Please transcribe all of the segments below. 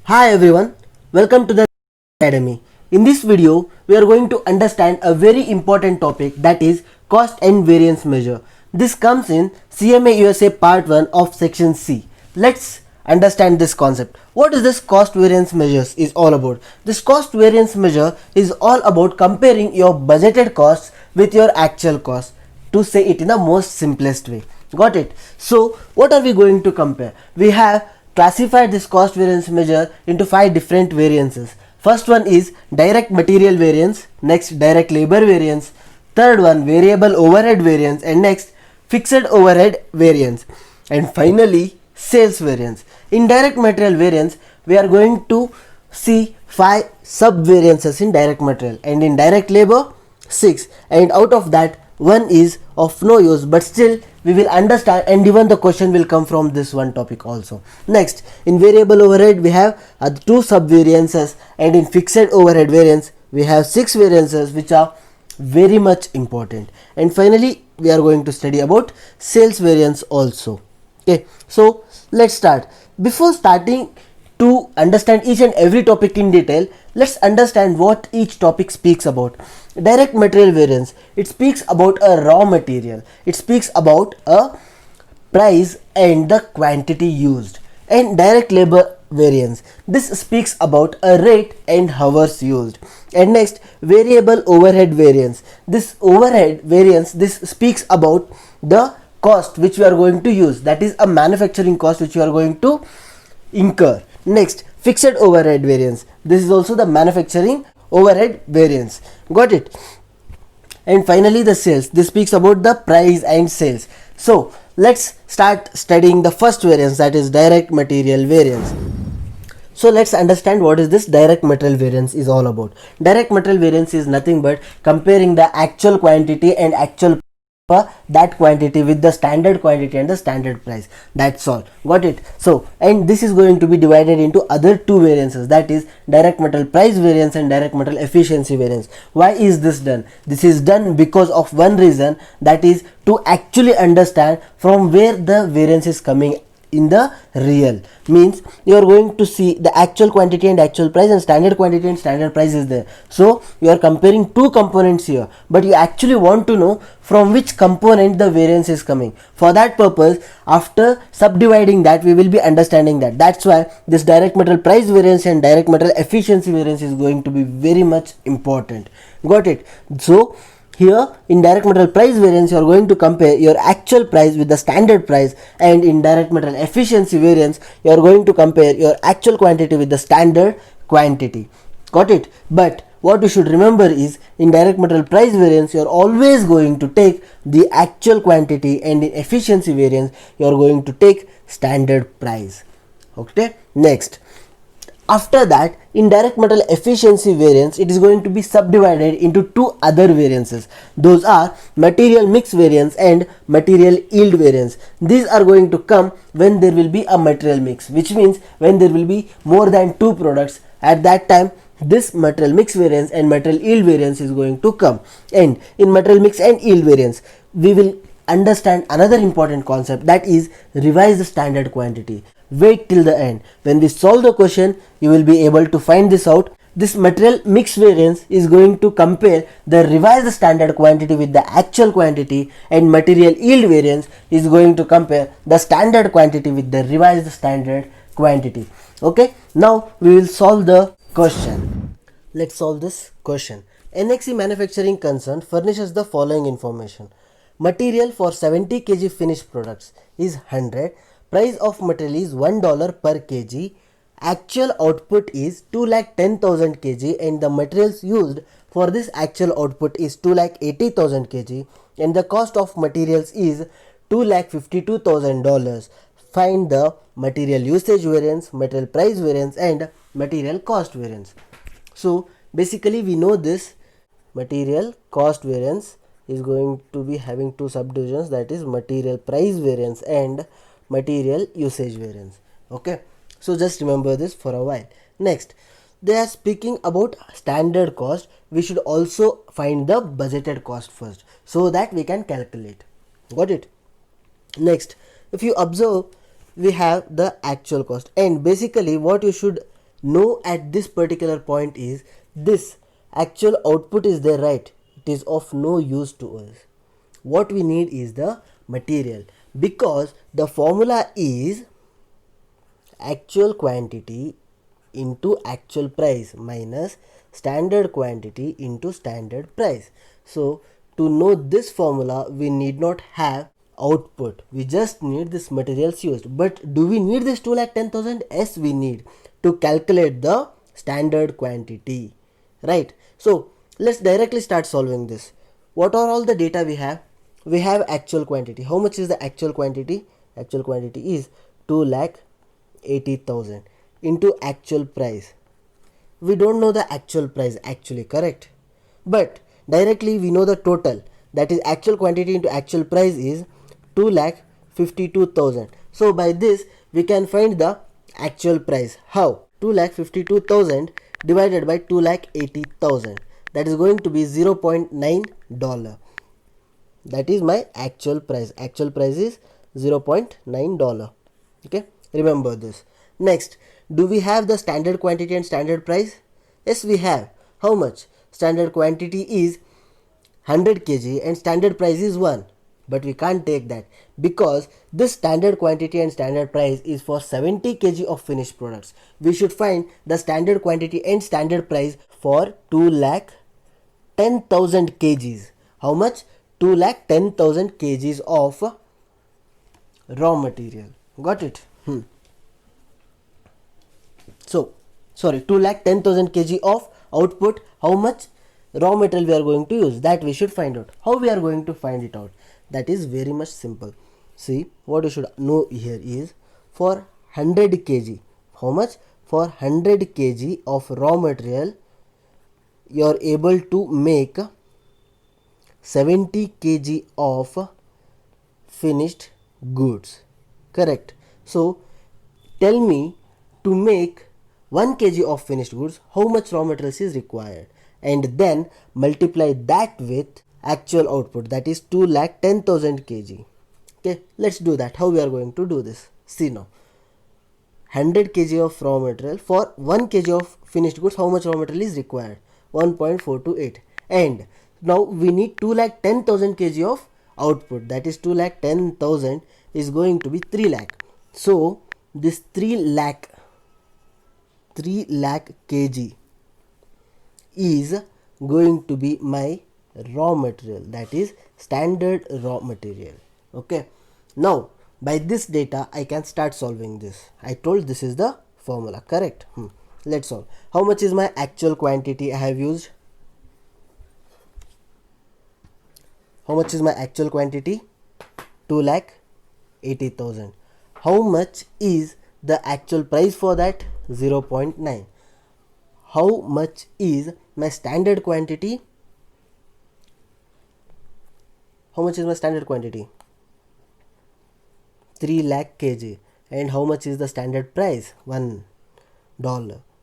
Hi everyone, welcome to the Academy. In this video, we are going to understand a very important topic, that is cost and variance measure. This comes in CMA USA part 1 of section C. Let's understand this concept. What is this cost variance measures is all about? This cost variance measure is all about comparing your budgeted costs with your actual costs, to say it in the most simplest way. Got it? So what are we going to compare? We have classified this cost variance measure into 5 different variances. First one is direct material variance, next direct labor variance, third one variable overhead variance, and next fixed overhead variance, and finally sales variance. In direct material variance, we are going to see 5 sub variances in direct material, and in direct labor 6, and out of that one is of no use, but still we will understand, and even the question will come from this one topic also. Next, in variable overhead we have 2 sub variances, and in fixed overhead variance we have 6 variances, which are very much important. And finally we are going to study about sales variance also. Okay, so let's start. Before starting to understand each and every topic in detail, let's understand what each topic speaks about. Direct material variance, it speaks about a raw material, it speaks about a price and the quantity used. And direct labor variance, this speaks about a rate and hours used. And next, variable overhead variance, this overhead variance, this speaks about the cost which we are going to use, that is a manufacturing cost which you are going to incur. Next, fixed overhead variance, this is also the manufacturing overhead variance. Got it? And finally the sales, this speaks about the price and sales. So let's start studying the first variance, that is direct material variance. So let's understand what is this direct material variance is all about. Direct material variance is nothing but comparing the actual quantity and actual that quantity with the standard quantity and the standard price. That's all. Got it? So, and this is going to be divided into other 2 variances, that is direct material price variance and direct material efficiency variance. Why is this done? This is done because of one reason, that is to actually understand from where the variance is coming in the real. Means you are going to see the actual quantity and actual price, and standard quantity and standard price is there. So you are comparing 2 components here, but you actually want to know from which component the variance is coming. For that purpose, after subdividing that, we will be understanding that. That's why this direct material price variance and direct material efficiency variance is going to be very much important. Got it? So here in direct material price variance, you are going to compare your actual price with the standard price, and in direct material efficiency variance, you are going to compare your actual quantity with the standard quantity. Got it? But what you should remember is, in direct material price variance, you are always going to take the actual quantity, and in efficiency variance, you are going to take standard price. Okay? Next, after that, in direct material efficiency variance, it is going to be subdivided into 2 other variances. Those are material mix variance and material yield variance. These are going to come when there will be a material mix, which means when there will be more than 2 products. At that time, this material mix variance and material yield variance is going to come. And in material mix and yield variance, we will understand another important concept, that is revise the standard quantity. Wait till the end. When we solve the question, you will be able to find this out. This material mix variance is going to compare the revised standard quantity with the actual quantity, and material yield variance is going to compare the standard quantity with the revised standard quantity. Okay, now we will solve the question. Let's solve this question. NXE Manufacturing Concern furnishes the following information. Material for 70 kg finished products is 100. Price of material is $1 per kg. Actual output is 2,10,000 kg, and the materials used for this actual output is 2,80,000 kg, and the cost of materials is $2,52,000. Find the material usage variance, material price variance, and material cost variance. So basically we know this material cost variance is going to be having 2 subdivisions, that is material price variance and material usage variance. Okay, so just remember this for a while. Next, they are speaking about standard cost. We should also find the budgeted cost first, so that we can calculate. Got it? Next, if you observe, we have the actual cost, and basically what you should know at this particular point is this actual output is there, right? It is of no use to us. What we need is the material, because the formula is actual quantity into actual price minus standard quantity into standard price. So to know this formula we need not have output, we just need this materials used. But do we need this 2,10,000? Yes, we need to calculate the standard quantity, right? So let's directly start solving this. What are all the data we have? We have actual quantity. How much is the actual quantity? Actual quantity is 2,80,000 into actual price. We don't know the actual price actually, correct? But directly we know the total, that is actual quantity into actual price is 2,52,000. So by this we can find the actual price. How? 2,52,000 divided by 2,80,000, that is going to be $0.9. That is my actual price. Actual price is $0.9. Okay, remember this. Next, do we have the standard quantity and standard price? Yes, we have. How much? Standard quantity is 100 kg and standard price is 1. But we can't take that, because this standard quantity and standard price is for 70 kg of finished products. We should find the standard quantity and standard price for 2,10,000 kgs. How much? 2,10,000 kgs of raw material. Got it? So, sorry, 2,10,000 kg of output. How much raw material we are going to use? That we should find out. How we are going to find it out? That is very much simple. See, what you should know here is for 100 kg. How much? For 100 kg of raw material, you are able to make 70 kg of finished goods, correct? So tell me, to make 1 kg of finished goods, how much raw materials is required, and then multiply that with actual output, that is 2,10,000 kg. Okay, let's do that. How we are going to do this? See now, 100 kg of raw material for 1 kg of finished goods, how much raw material is required? 1.428. And now we need 2,10,000 kg of output, that is 2,10,000 is going to be 3 lakh. So this 3 lakh kg is going to be my raw material, that is standard raw material. Okay, now by this data I can start solving this. I told this is the formula, correct? Let's solve. How much is my actual quantity I have used? How much is my actual quantity? 2,80,000. How much is the actual price for that? 0.9. How much is my standard quantity? How much is my standard quantity? 3 lakh kg. And how much is the standard price? $1.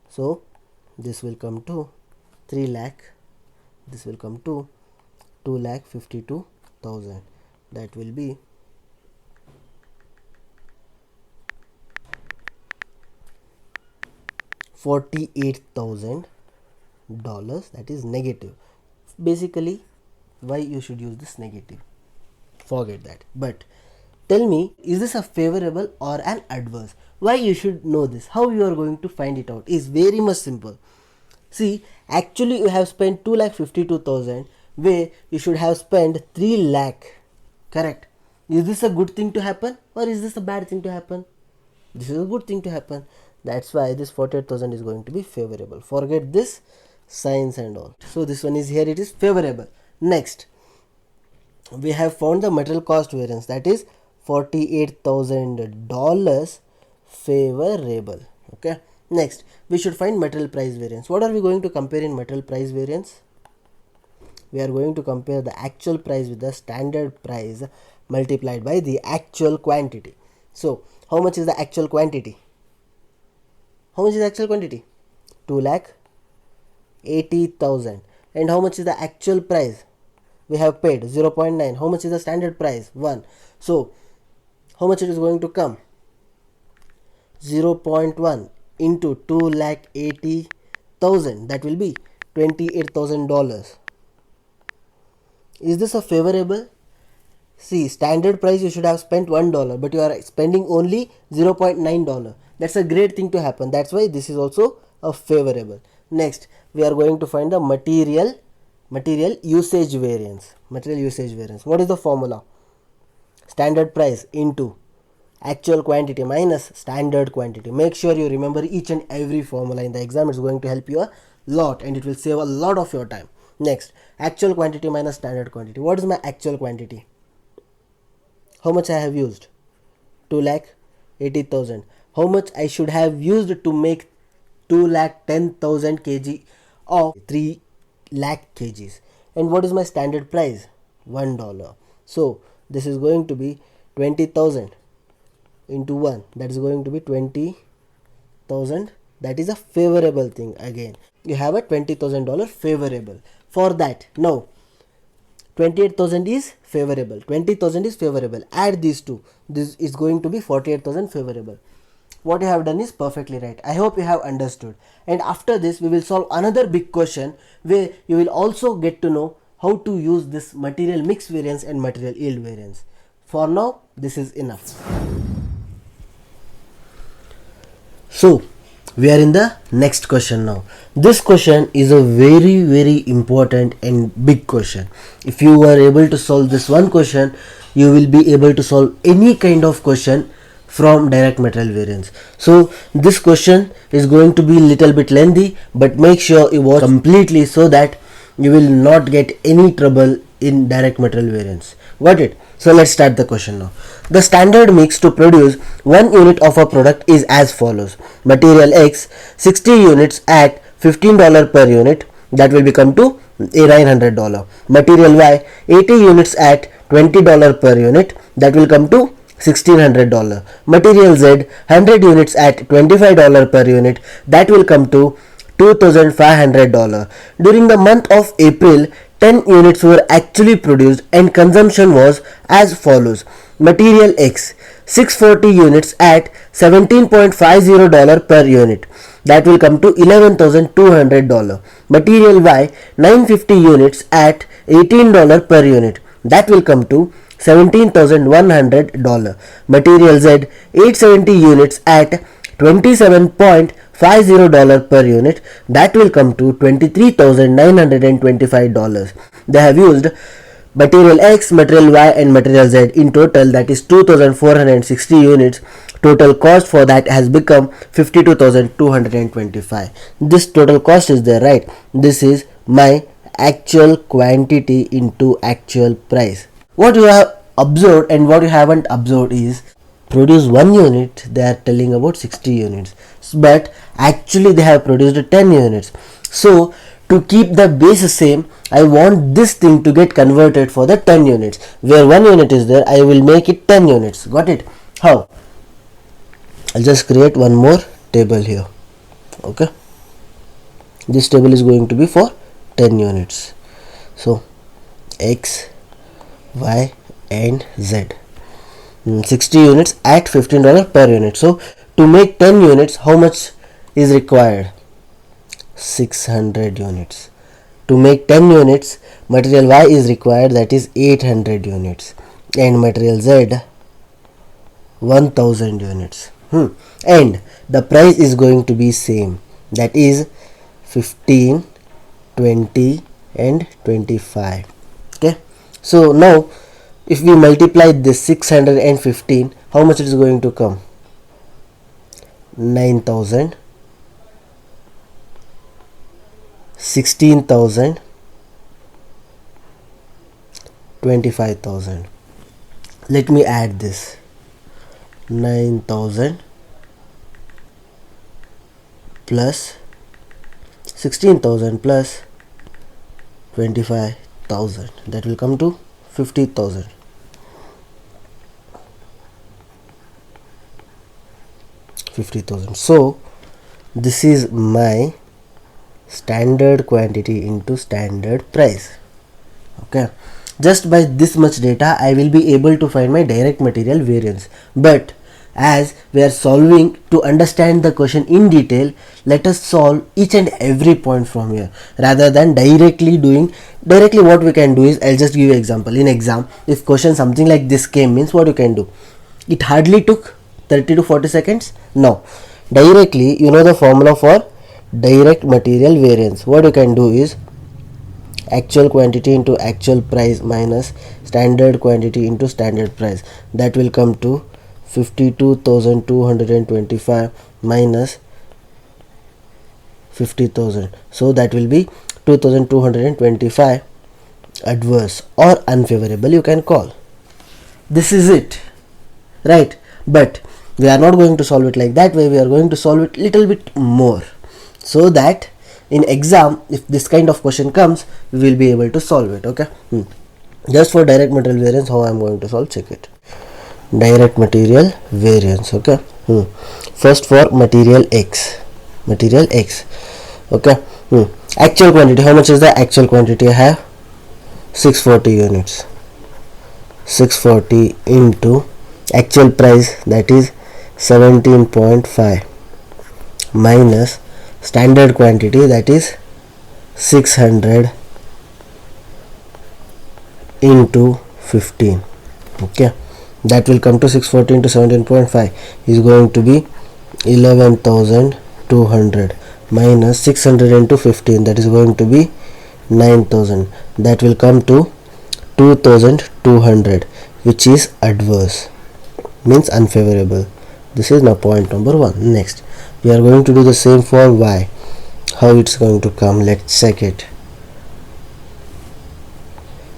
So this will come to 3 lakh. This will come to 2,52,000. That will be $48,000. That is negative. Basically, why you should use this negative? Forget that. But tell me, is this a favorable or an adverse? Why you should know this? How you are going to find it out is very much simple. See, actually you have spent 2,52,000 where you should have spent 3 lakh. Correct? Is this a good thing to happen or is this a bad thing to happen? This is a good thing to happen. That's why this 48,000 is going to be favorable. Forget this signs and all. So this one is here, it is favorable. Next, we have found the material cost variance, that is $48,000 favorable. Okay. Next, we should find material price variance. What are we going to compare in material price variance? We are going to compare the actual price with the standard price multiplied by the actual quantity. So how much is the actual quantity? How much is the actual quantity? 2,80,000. And how much is the actual price? We have paid 0.9. How much is the standard price? 1. So how much it is going to come? 0.1 into 2,80,000, that will be $28,000. Is this a favorable? See, standard price you should have spent $1, but you are spending only $0.9. That's a great thing to happen. That's why this is also a favorable. Next, we are going to find the material usage variance. Material usage variance. What is the formula? Standard price into actual quantity minus standard quantity. Make sure you remember each and every formula in the exam. It's going to help you a lot and it will save a lot of your time. Next, actual quantity minus standard quantity. What is my actual quantity? How much I have used? 2,80,000. How much I should have used to make 2,10,000 kg of 3 lakh kgs? And what is my standard price? $1. So this is going to be 20,000 into 1. That is going to be 20,000. That is a favorable thing. Again, you have a $20,000 favorable. For that, now 28,000 is favorable, 20,000 is favorable. Add these two. This is going to be 48,000 favorable. What you have done is perfectly right. I hope you have understood. And after this, we will solve another big question where you will also get to know how to use this material mix variance and material yield variance. For now, this is enough. So, we are in the next question now. This question is a very important and big question. If you are able to solve this one question, you will be able to solve any kind of question from direct material variance. So this question is going to be little bit lengthy, but make sure you watch completely so that you will not get any trouble in direct material variance. Got it? So let's start the question now. The standard mix to produce 1 unit of a product is as follows. Material X 60 units at $15 per unit, that will become to $900. Material Y 80 units at $20 per unit, that will come to $1,600. Material Z 100 units at $25 per unit, that will come to $2,500. During the month of April, 10 units were actually produced and consumption was as follows. Material X 640 units at $17.50 per unit, that will come to $11,200. Material Y 950 units at $18 per unit, that will come to $17,100. Material Z 870 units at $27.50 per unit, that will come to $23,925. They have used material X, material Y and material Z in total, that is 2,460 units. Total cost for that has become 52,225. This total cost is there, right? This is my actual quantity into actual price. What you have observed and what you haven't observed is, produce 1 unit, they are telling about 60 units, but actually they have produced 10 units. So to keep the base same, I want this thing to get converted for the 10 units. Where 1 unit is there, I will make it 10 units. Got it? How? I'll just create one more table here. Okay. This table is going to be for 10 units. So X, Y and Z. 60 units at $15 per unit. So to make 10 units, how much is required? 600 units. To make 10 units, material Y is required, that is 800 units, and material Z 1000 units. And the price is going to be same, that is 15, 20 and 25. Okay. So now if we multiply this 615, how much it is going to come? 9,000, 16,000, 25,000. Let me add this. 9,000 plus 16,000 plus 25,000, that will come to 50,000. 50,000. So this is my standard quantity into standard price. Okay. Just by this much data, I will be able to find my direct material variance. But as we are solving to understand the question in detail, let us solve each and every point from here rather than directly. What we can do is, I'll just give you example. In exam, if question something like this came, means what you can do, it hardly took 30 to 40 seconds. Now directly, you know the formula for direct material variance. What you can do is actual quantity into actual price minus standard quantity into standard price. That will come to 52,225 minus 50,000. So that will be 2,225 adverse or unfavorable, you can call. This is it, right? But we are not going to solve it like that way. We are going to solve it little bit more, so that in exam, if this kind of question comes, we will be able to solve it. Okay. Just for direct material variance, how I am going to solve, check it. Direct material variance. Okay. First for material X. Okay. Actual quantity, how much is the actual quantity? I have 640 units. 640 into actual price, that is 17.5, minus standard quantity, that is 600 into 15. Okay, that will come to 640 into 17.5 is going to be 11,200 minus 600 into 15, that is going to be 9,000. That will come to 2,200, which is adverse, means unfavorable. This is now point number 1. Next, we are going to do the same for Y. How it's going to come, let's check it.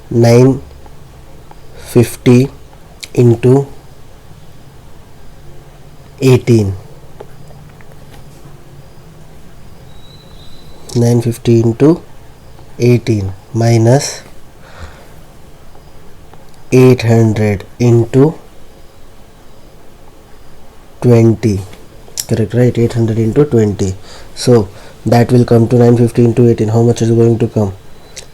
950 into 18. 950 into 18 minus 800 into 20. Correct, right? 800 into 20. So that will come to 950 into 18. How much is going to come?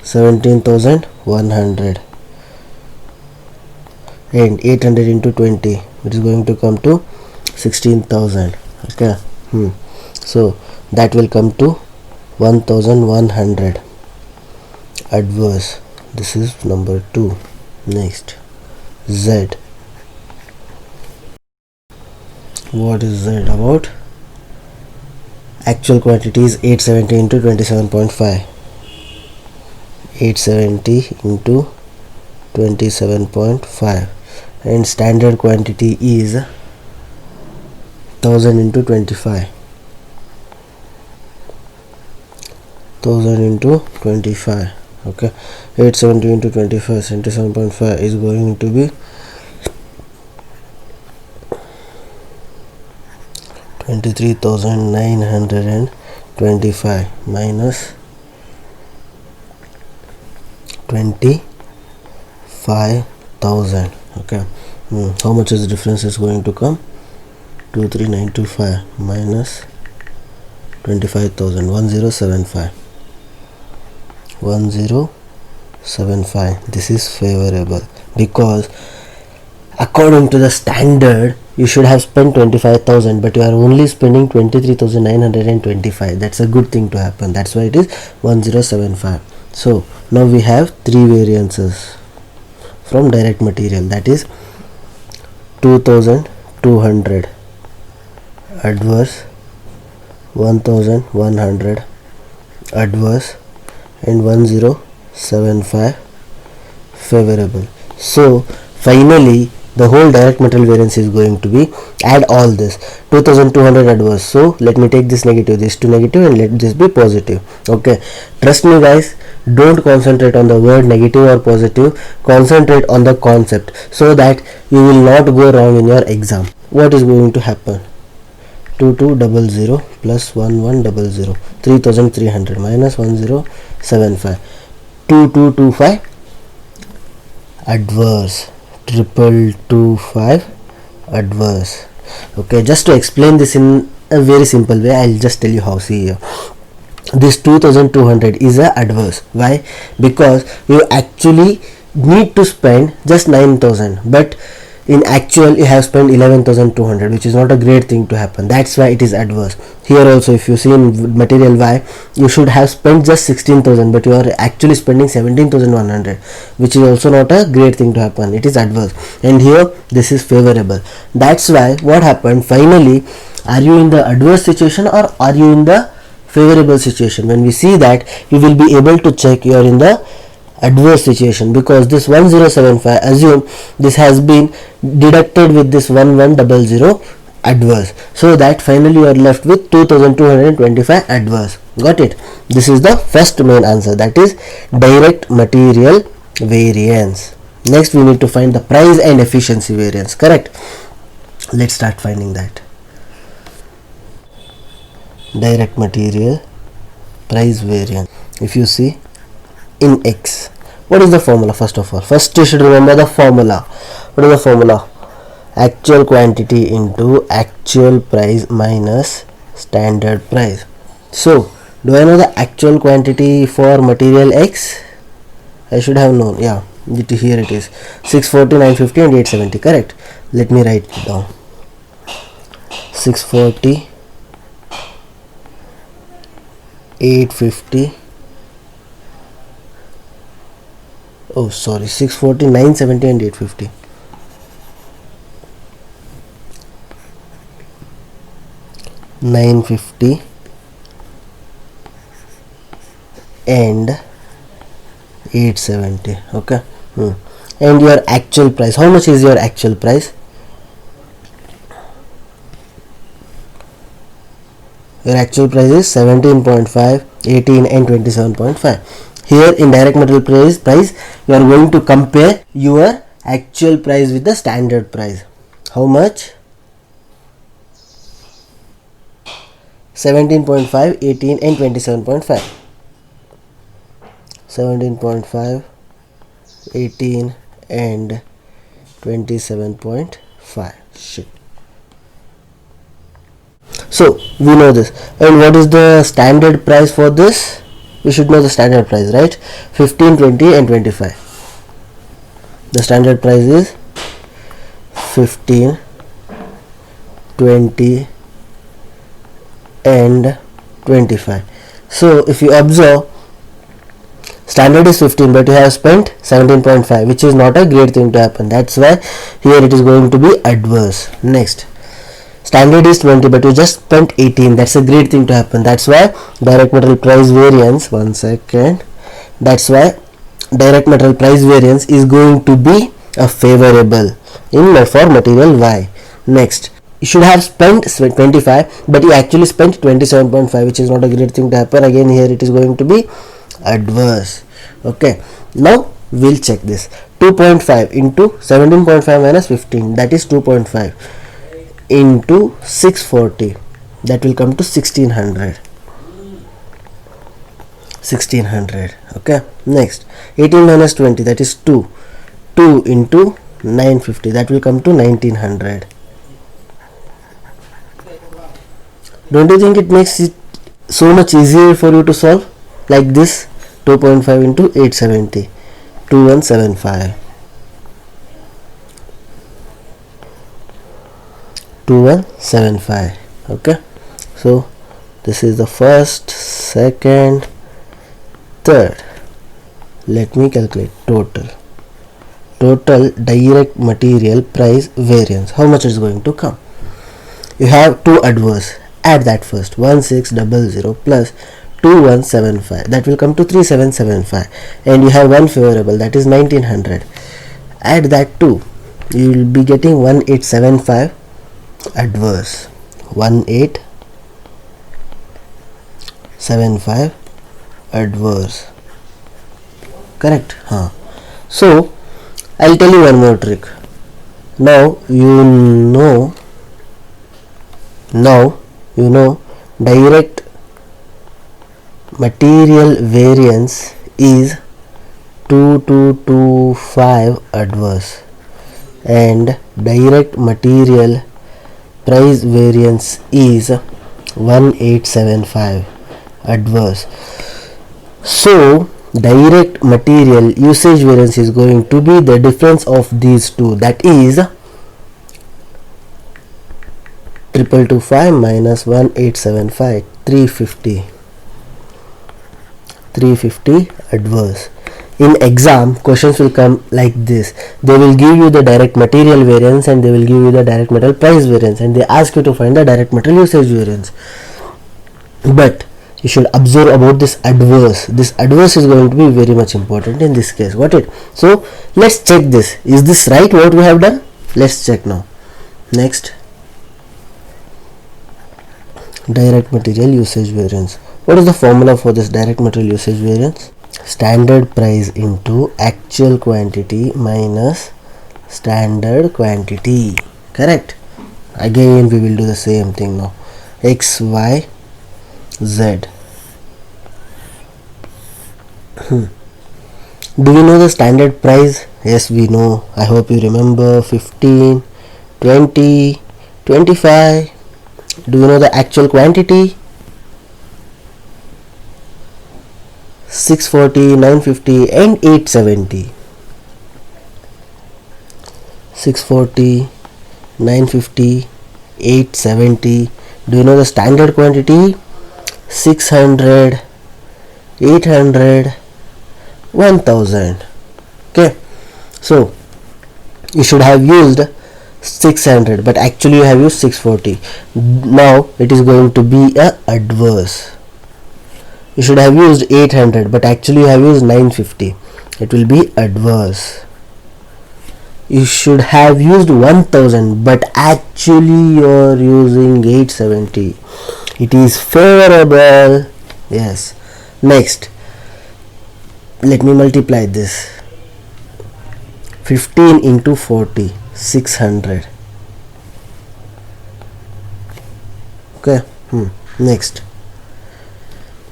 17,100. And 800 into 20, it is going to come to 16,000. Okay. So that will come to 1,100 adverse. This is number 2. Next, Z. What is Z about? Actual quantity is 870 into 27.5. 870 into 27.5, and standard quantity is 1000 into 25. 1000 into 25. Okay, 870 into 25, 77.5 is going to be 23,925 minus 25,000. Okay. How much is the difference is going to come? 23,925 minus 25,000. 1075. 1075. This is favorable because according to the standard you should have spent 25,000, but you are only spending 23,925. That's a good thing to happen. That's why it is 1075. So now we have 3 variances from direct material, that is 2,200 adverse, 1,100 adverse, and 1075 favorable. So finally the whole direct material variance is going to be, add all this, 2,200 adverse. So let me take this negative, this to negative, and let this be positive. Okay, trust me guys, don't concentrate on the word negative or positive, concentrate on the concept, so that you will not go wrong in your exam. What is going to happen? 2200 plus 1100, 3,300 minus 1075, 2225 adverse, 2225 adverse. Okay, just to explain this in a very simple way, I'll just tell you how. See here, this 2,200 is a adverse. Why? Because you actually need to spend just 9,000, but in actual you have spent 11,200, which is not a great thing to happen. That's why it is adverse. Here also, if you see in material Y, you should have spent just 16,000, but you are actually spending 17,100, which is also not a great thing to happen. It is adverse. And here this is favorable. That's why what happened finally, are you in the adverse situation or are you in the favorable situation? When we see that, you will be able to check you are in the adverse situation, because this 1075, assume this has been deducted with this 1100 adverse, so that finally you are left with 2225 adverse. Got it? This is the first main answer, that is direct material variance. Next we need to find the price and efficiency variance. Correct? Let's start finding that. Direct material price variance. If you see in X, what is the formula? First of all, first you should remember the formula. What is the formula? Actual quantity into actual price minus standard price. So do I know the actual quantity for material X? I should have known. Yeah, here it is 640, 950 and 870. Correct? Let me write it down. 640, 850, oh sorry, 640, 970 and 850. $950 and 870. Okay. And your actual price, how much is your actual price? Your actual price is 17.5, 18 and 27.5. Here in direct material price you are going to compare your actual price with the standard price. How much? 17.5, 18 and 27.5. 17.5, 18 and 27.5. Shit. So we know this. And what is the standard price for this? We should know the standard price, right? 15, 20 and 25. The standard price is 15, 20 and 25. So if you observe, standard is 15 but you have spent 17.5, which is not a great thing to happen. That's why here it is going to be adverse. Next, standard is 20 but you just spent 18. That's a great thing to happen. That's why direct material price variance, one second, that's why direct material price variance is going to be a favorable in for material Y. Next, you should have spent 25 but you actually spent 27.5, which is not a great thing to happen. Again here it is going to be adverse. Okay, now we'll check this. 2.5 into 17.5 minus 15, that is 2.5 into 640, that will come to 1600. Okay, next 18 minus 20, that is 2 into 950, that will come to 1900. Don't you think it makes it so much easier for you to solve like this? 2.5 into 870, 2175. 2175. Okay, so this is the first, second, third. Let me calculate total direct material price variance. How much is going to come? You have two adverse, add that first. 1600 plus 2175, that will come to 3775, and you have one favorable, that is 1900. Add that too, you will be getting 1875 adverse. 1875 adverse. Correct? So I'll tell you one more trick. Now you know direct material variance is 2225 adverse and direct material price variance is 1875 adverse. So direct material usage variance is going to be the difference of these two, that is 2225 minus 1875, 350 adverse. In exam, questions will come like this. They will give you the direct material variance and they will give you the direct material price variance, and they ask you to find the direct material usage variance. But you should observe about this adverse. This adverse is going to be very much important in this case. Got it? So let's check this. Is this right what we have done? Let's check now. Next, direct material usage variance. What is the formula for this direct material usage variance? Standard price into actual quantity minus standard quantity. Correct? Again we will do the same thing now. X, Y, Z. Do we know the standard price? Yes, we know. I hope you remember. 15, 20, 25. Do you know the actual quantity? 640, 950 and 870. 640, 950, 870. Do you know the standard quantity? 600, 800, 1000. Okay, so you should have used 600, but actually you have used 640. Now it is going to be a adverse. You should have used 800, but actually you have used 950. It will be adverse. You should have used 1000, but actually you are using 870. It is favorable. Yes. Next, let me multiply this. 15 into 40, 600. Okay. Next,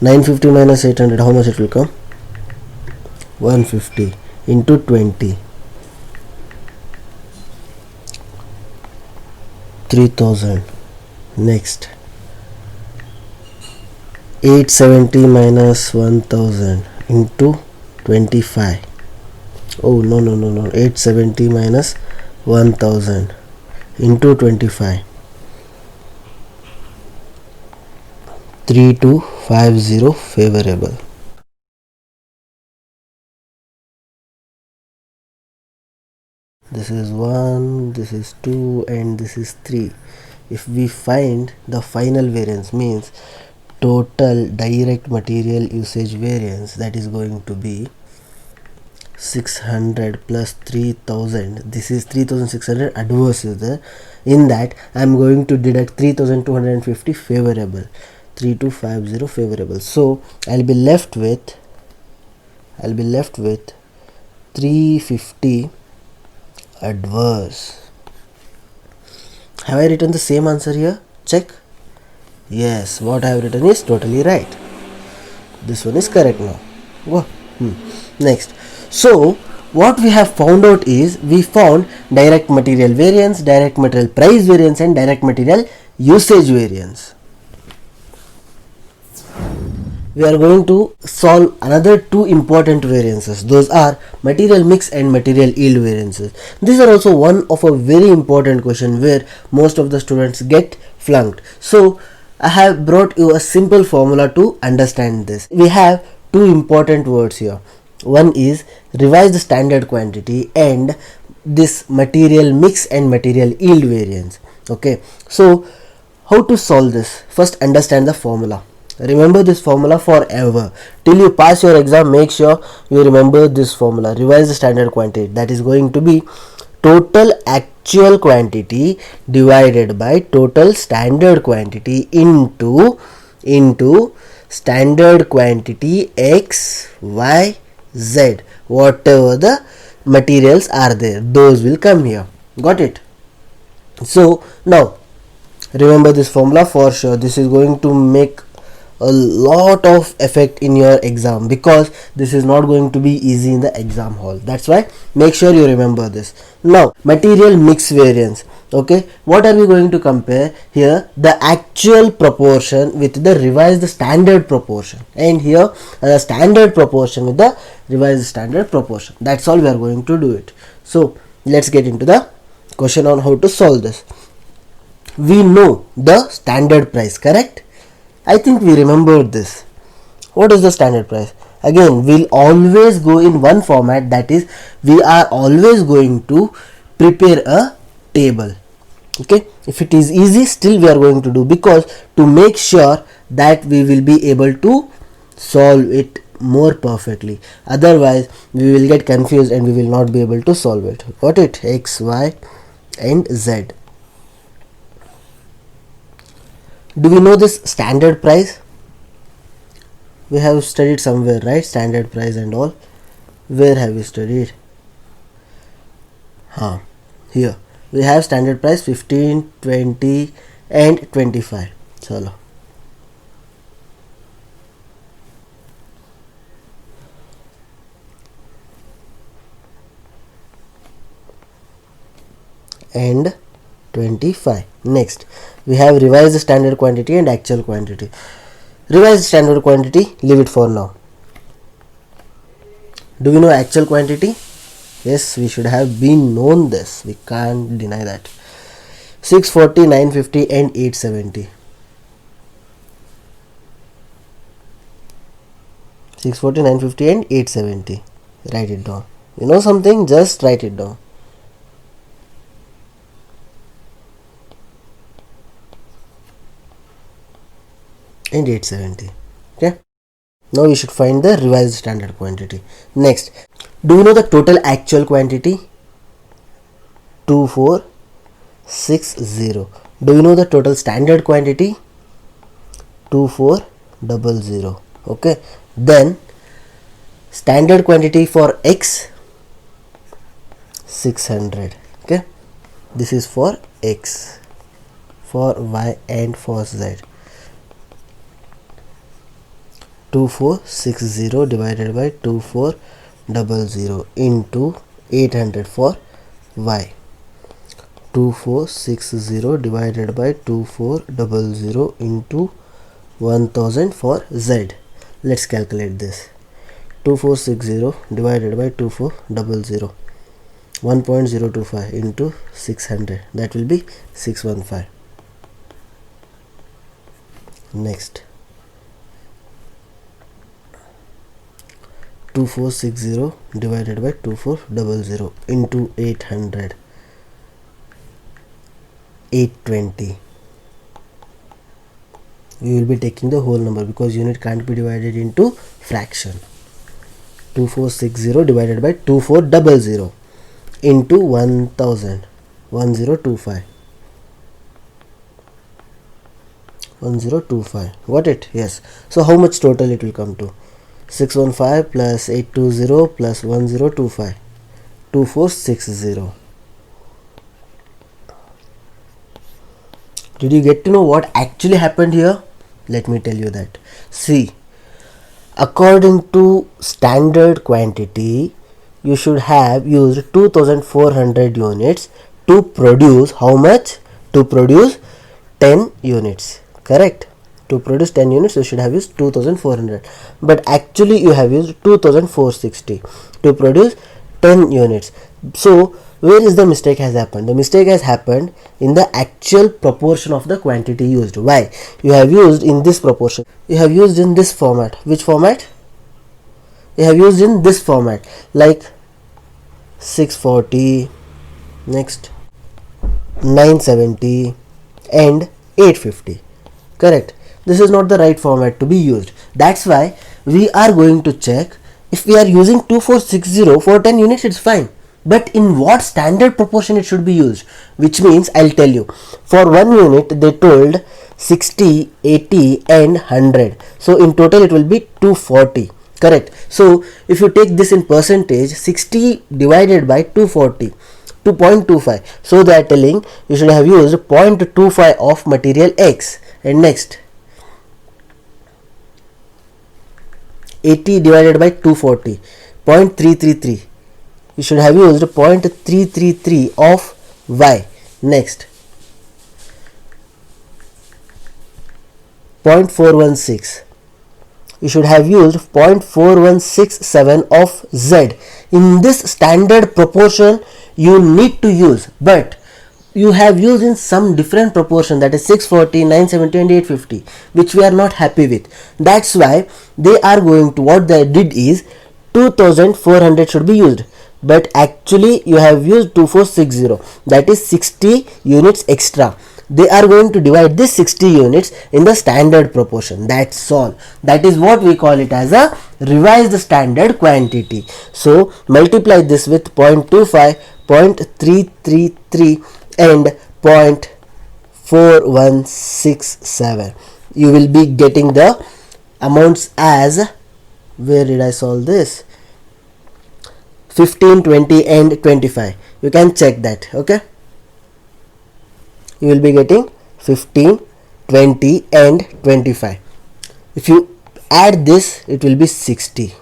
950 minus 800, how much it will come? 150 into 20, 3000. Next, 870 minus 1000 into 25. Oh no, 870 minus 1000 into 25, 3250 favorable. This is 1, this is 2 and this is 3. If we find the final variance, means total direct material usage variance, that is going to be 600 plus 3000. This is 3600 adverse is there. In that I am going to deduct 3250 favorable. 3250 favorable. So I'll be left with 350 adverse. Have I written the same answer here? Check. Yes, what I have written is totally right. This one is correct now. Go. Next, so what we have found out is, we found direct material variance, direct material price variance and direct material usage variance. We are going to solve another two important variances. Those are material mix and material yield variances. These are also one of a very important question where most of the students get flunked. So I have brought you a simple formula to understand this. We have two important words here. One is revised standard quantity and this material mix and material yield variance. Okay, so how to solve this? First, understand the formula. Remember this formula forever. Till you pass your exam, make sure you remember this formula. Revise the standard quantity. That is going to be total actual quantity divided by total standard quantity into standard quantity X, Y, Z. Whatever the materials are there, those will come here. Got it? So now remember this formula for sure. This is going to make a lot of effect in your exam, because this is not going to be easy in the exam hall. That's why make sure you remember this. Now material mix variance. Okay, what are we going to compare here? The actual proportion with the revised standard proportion, and here the standard proportion with the revised standard proportion. That's all we are going to do it. So let's get into the question on how to solve this. we know the standard price, correct? I think we remembered this. What is the standard price? Again, we'll always go in one format, that is, we are always going to prepare a table. Okay, if it is easy, still we are going to do, because to make sure that we will be able to solve it more perfectly. Otherwise, we will get confused and we will not be able to solve it. Got it? X, Y and Z. Do we know this standard price? We have studied somewhere, right? Standard price and all. Where have we studied? Here we have standard price 15, 20 and 25. Chalo. And 25. Next, we have revised standard quantity and actual quantity. Revised standard quantity, leave it for now. Do we know actual quantity? Yes, we should have been known this. We can't deny that. 640, 950 and 870. 640, 950 and 870. Write it down. You know something? Just write it down. And 870. Okay, now we should find the revised standard quantity. Next, do you know the total actual quantity? 2460. Do you know the total standard quantity? 2400. Okay, then standard quantity for X 600. Okay, this is for X. For Y and for Z, 2460 divided by 2400 into 800 for Y. 2460 divided by 2400 into 1000 for Z. Let's calculate this. 2460 divided by 2400, 1.025 into 600, that will be 615. Next, 2460 divided by 2400 into 800, 820. We will be taking the whole number because unit can't be divided into fraction. 2460 divided by 2400 into 1000, 1025. 1025. Got it? Yes. So how much total it will come to? 615 plus 820 plus 1025, 2460. Did you get to know what actually happened here? Let me tell you that. See, according to standard quantity, you should have used 2400 units to produce how much? To produce 10 units. Correct? To produce 10 units, you should have used 2400. But actually, you have used 2460 to produce 10 units. So, where is the mistake has happened? The mistake has happened in the actual proportion of the quantity used. Why? You have used in this proportion. You have used in this format. Which format? You have used in this format, like 640, next 970 and 850. Correct? This is not the right format to be used. That's why we are going to check if we are using 2460 for 10 units, it's fine. But in what standard proportion it should be used? Which means I'll tell you. For 1 unit they told 60, 80 and 100. So in total it will be 240. Correct? So if you take this in percentage, 60 divided by 240, 2.25. So they are telling you should have used 0.25 of material X. And next, 80 divided by 240, 0.333. You should have used 0.333 of Y. Next, 0.416. You should have used 0.4167 of Z. In this standard proportion you need to use, but you have used in some different proportion, that is 640, 970 and 850, which we are not happy with. That's why they are going to, what they did is 2400 should be used, but actually you have used 2460, that is 60 units extra. They are going to divide this 60 units in the standard proportion. That's all. That is what we call it as a revised standard quantity. So multiply this with 0.25, 0.333 and 0.4167. You will be getting the amounts as, where did I solve this, 15, 20 and 25. You can check that. Okay, you will be getting 15, 20 and 25. If you add this, it will be 60.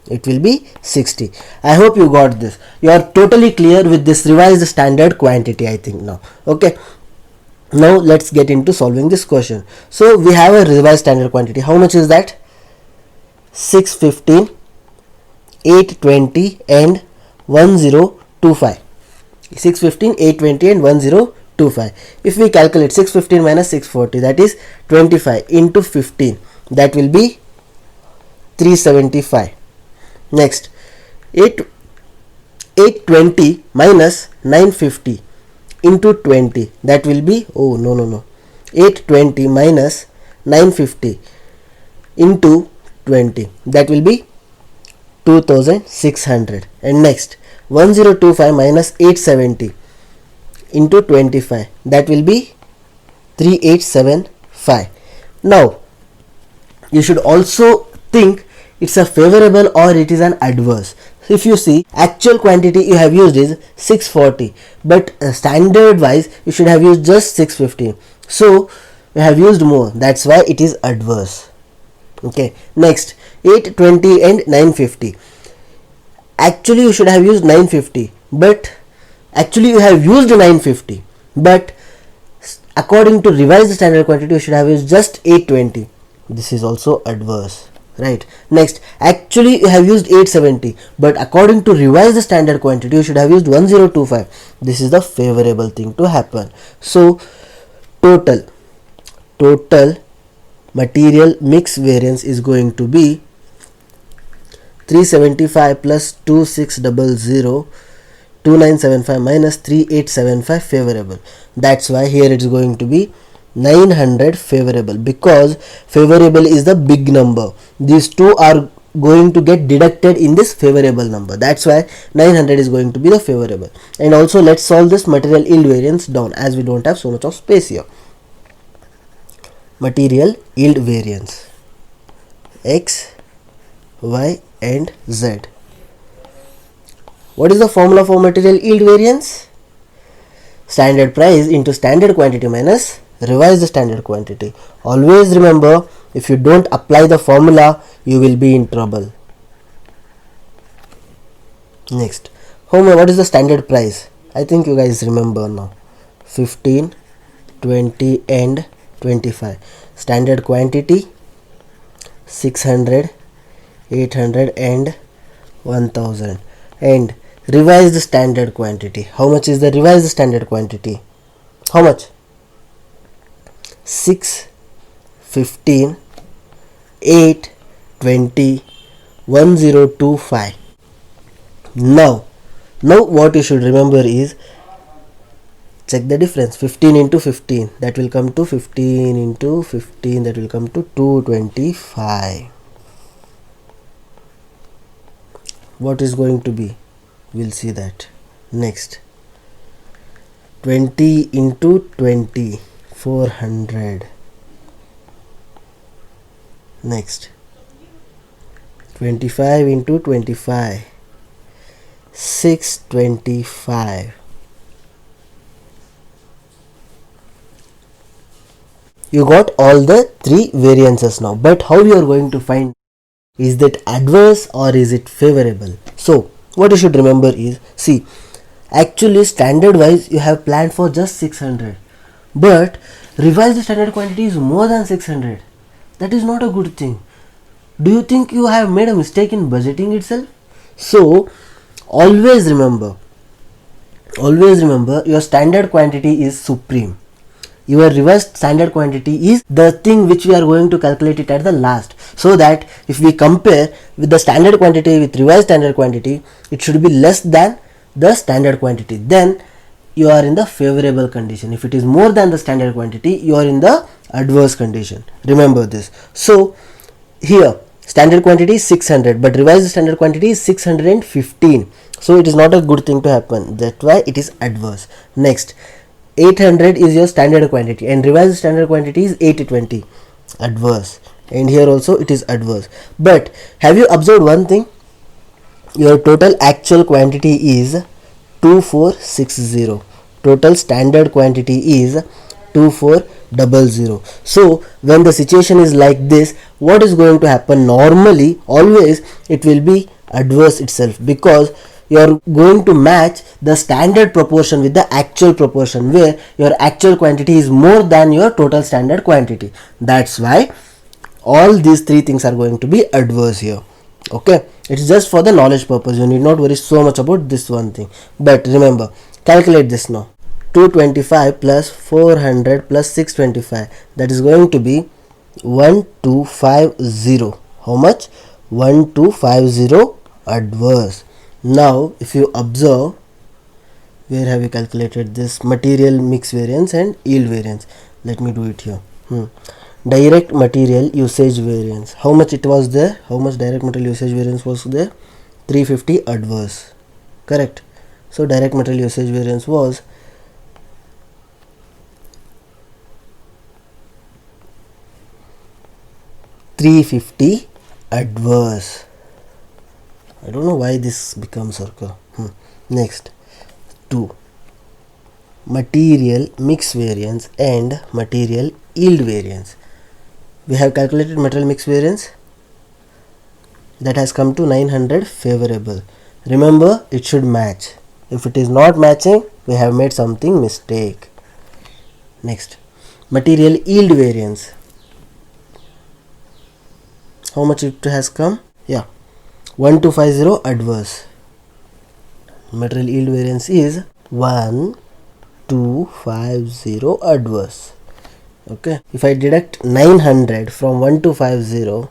It will be 60. I hope you got this. You are totally clear with this revised standard quantity, I think now. Okay, now let's get into solving this question. So we have a revised standard quantity. How much is that? 615, 820 and 1025. 615, 820 and 1025. If we calculate 615 minus 640, that is 25 into 15, that will be 375. Next, 820 minus 950 into 20, that will be, 820 minus 950 into 20, that will be 2600. And next, 1025 minus 870 into 25, that will be 3875. Now you should also think it's a favorable or it is an adverse. If you see, actual quantity you have used is 640, but standard wise you should have used just 615. So you have used more, that's why it is adverse. Okay, next, 820 and 950. Actually you should have used 950, but actually you have used 950, but according to revised standard quantity you should have used just 820. This is also adverse, right? Next, actually you have used 870, but according to revised standard quantity you should have used 1025. This is the favorable thing to happen. So total material mix variance is going to be 375 plus 2600, 2975 minus 3875 favorable. That's why here it is going to be 900 favorable, because favorable is the big number. These two are going to get deducted in this favorable number. That's why 900 is going to be the favorable. And also let's solve this material yield variance down, as we don't have so much of space here. Material yield variance, X, Y and Z. What is the formula for material yield variance? Standard price into standard quantity minus revised standard quantity. Always remember, if you don't apply the formula you will be in trouble. Next, what is the standard price? I think you guys remember now. 15, 20 and 25. Standard quantity 600, 800 and 1000. And revised standard quantity. How much is the revised standard quantity? How much? 6, 15, 8, 20, 1025. Now what you should remember is, check the difference. 15 into 15, that will come to 15 into 15, that will come to 225. What is going to be? We'll see that. Next, 20 into 20, 400. Next, 25 into 25, 625. You got all the three variances now, but how you are going to find, is that adverse or is it favorable? So what you should remember is, see, actually standard wise you have planned for just 600, but revised standard quantity is more than 600. That is not a good thing. Do you think you have made a mistake in budgeting itself? So always remember, Always remember, your standard quantity is supreme. Your revised standard quantity is the thing which we are going to calculate it at the last, so that if we compare with the standard quantity with revised standard quantity, it should be less than the standard quantity. Then you are in the favorable condition. If it is more than the standard quantity, you are in the adverse condition. Remember this. So here standard quantity is 600, but revised standard quantity is 615. So it is not a good thing to happen. That's why it is adverse. Next, 800 is your standard quantity and revised standard quantity is 820. Adverse. And here also it is adverse. But have you observed one thing? Your total actual quantity is 2460. Total standard quantity is 2400. So when the situation is like this, what is going to happen? Normally, always it will be adverse itself, because you are going to match the standard proportion with the actual proportion, where your actual quantity is more than your total standard quantity. That's why all these three things are going to be adverse here. Okay, it's just for the knowledge purpose. You need not worry so much about this one thing. But remember, calculate this now. 225 plus 400 plus 625, that is going to be 1250. How much? 1250 adverse. Now if you observe, where have you calculated this? Material mix variance and yield variance. Let me do it here. Direct material usage variance. How much it was there? How much direct material usage variance was there? 350 adverse. Correct. So direct material usage variance was 350 adverse. I don't know why this becomes circle. Next, 2. Material mix variance and material yield variance. We have calculated material mix variance, that has come to 900 favorable. Remember, it should match. If it is not matching, we have made something mistake. Next, material yield variance. How much it has come? Yeah, 1250 adverse. Material yield variance is 1250 adverse. Okay, if I deduct 900 from 1250,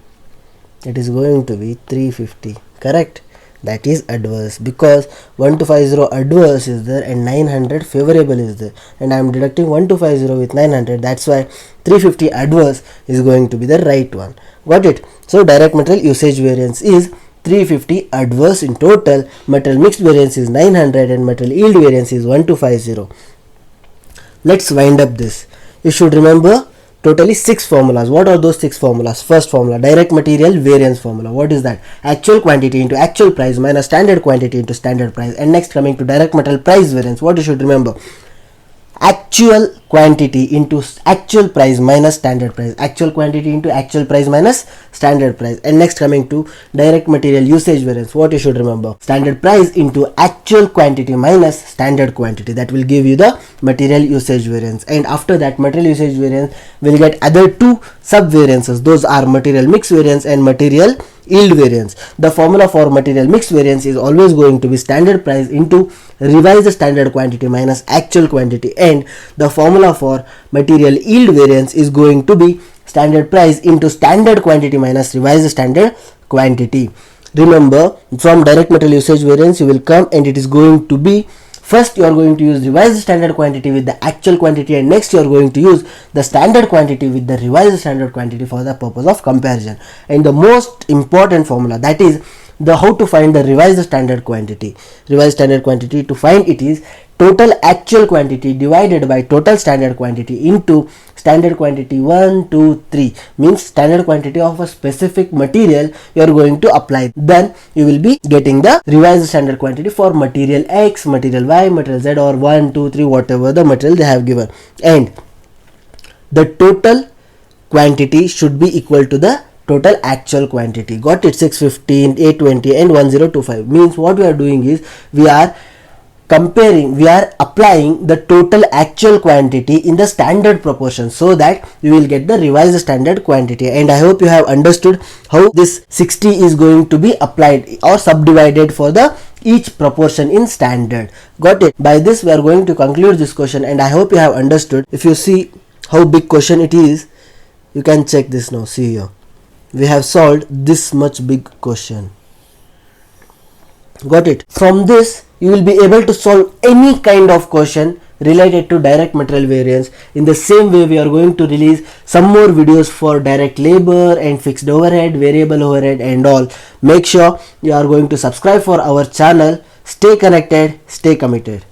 it is going to be 350. Correct? That is adverse, because 1250 adverse is there and 900 favorable is there, and I am deducting 1250 with 900. That's why 350 adverse is going to be the right one. Got it? So direct material usage variance is 350 adverse in total. Material mixed variance is 900 and material yield variance is 1250. Let's wind up this. You should remember totally 6 formulas. What are those 6 formulas? First formula, direct material variance formula. What is that? Actual quantity into actual price minus standard quantity into standard price. And next, coming to direct material price variance, what you should remember? Actual quantity into actual price minus standard price. Actual quantity into actual price minus standard price. And next, coming to direct material usage variance, what you should remember? Standard price into actual quantity minus standard quantity. That will give you the material usage variance. And after that, material usage variance will get other 2 sub variances. Those are material mix variance and material yield variance. The formula for material mix variance is always going to be standard price into revised standard quantity minus actual quantity, and the formula for material yield variance is going to be standard price into standard quantity minus revised standard quantity. Remember, from direct material usage variance you will come, and it is going to be, first you are going to use revised standard quantity with the actual quantity, and next you are going to use the standard quantity with the revised standard quantity for the purpose of comparison. And the most important formula, that is the how to find the revised standard quantity. Revised standard quantity, to find it is total actual quantity divided by total standard quantity into standard quantity 1, 2, 3, means standard quantity of a specific material you are going to apply. Then you will be getting the revised standard quantity for material X, material Y, material Z, or 1, 2, 3, whatever the material they have given. And the total quantity should be equal to the total actual quantity. Got it? 615, 820 and 1025. Means what we are doing is, we are we are applying the total actual quantity in the standard proportion, so that we will get the revised standard quantity. And I hope you have understood how this 60 is going to be applied or subdivided for the each proportion in standard. Got it? By this we are going to conclude this question, and I hope you have understood. If you see how big question it is, you can check this now. See here, we have solved this much big question. Got it? From this you will be able to solve any kind of question related to direct material variance. In the same way, we are going to release some more videos for direct labor and fixed overhead, variable overhead and all. Make sure you are going to subscribe for our channel. Stay connected, stay committed.